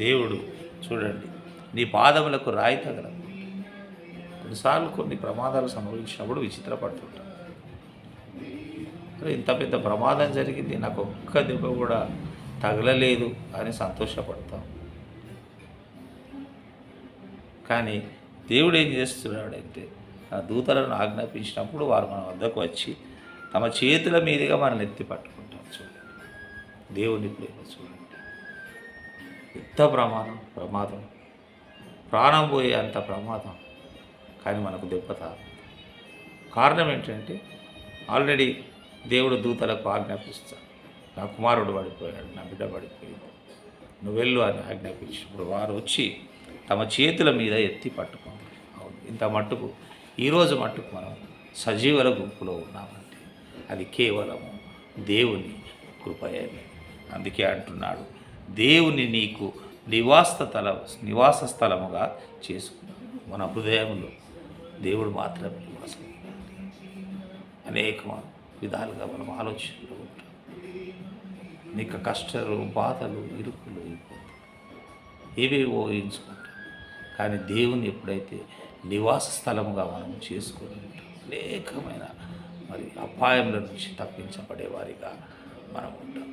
దేవుడు చూడండి నీ పాదములకు రాయి తగలదు. కొన్నిసార్లు కొన్ని ప్రమాదాలు సంభవించినప్పుడు విచిత్రపడుతుంటాం. ఇంత పెద్ద ప్రమాదం జరిగింది, నాకు ఒక్క దెబ్బ కూడా తగలలేదు అని సంతోషపడతాం. కానీ దేవుడు ఏం చేస్తున్నాడంటే ఆ దూతలను ఆజ్ఞాపించినప్పుడు వారు మన వద్దకు వచ్చి తమ చేతుల మీదుగా మనల్ని ఎత్తి పట్టుకుంటారు. చూడండి దేవుని ప్రేమ చూడండి, ఎంత ప్రమాదం, ప్రాణం పోయే అంత ప్రమాదం. కానీ మనకు దెబ్బ తాగదు. కారణం ఏంటంటే ఆల్రెడీ దేవుడు దూతలకు ఆజ్ఞాపిస్తాడు, నా కుమారుడు పడిపోయాడు, నా బిడ్డ పడిపోయింది, నువ్వు వెళ్ళు అని ఆజ్ఞాపించినప్పుడు వారు వచ్చి తమ చేతుల మీద ఎత్తి పట్టుకుంటారు. అవును, ఇంత మట్టుకు ఈరోజు మట్టుకు మనం సజీవుల గుంపులో ఉన్నామంటే అది కేవలము దేవుని కృపయే. అందుకే అంటున్నాడు, దేవుని నీకు నివాస స్థలముగా చేసుకున్నాడు. మన హృదయంలో దేవుడు మాత్రమే నివాసం. అనేక విధాలుగా మనం ఆలోచనలు ఉంటాం, నీకు కష్టాలు, బాధలు, ఇరుకులు ఏవేవో ఊహించుకుంటాం. కానీ దేవుని ఎప్పుడైతే నివాస స్థలముగా మనం చేసుకొని ఉంటాం, అనేకమైన అపాయముల నుంచి తప్పించబడేవారిగా మనం ఉంటాం.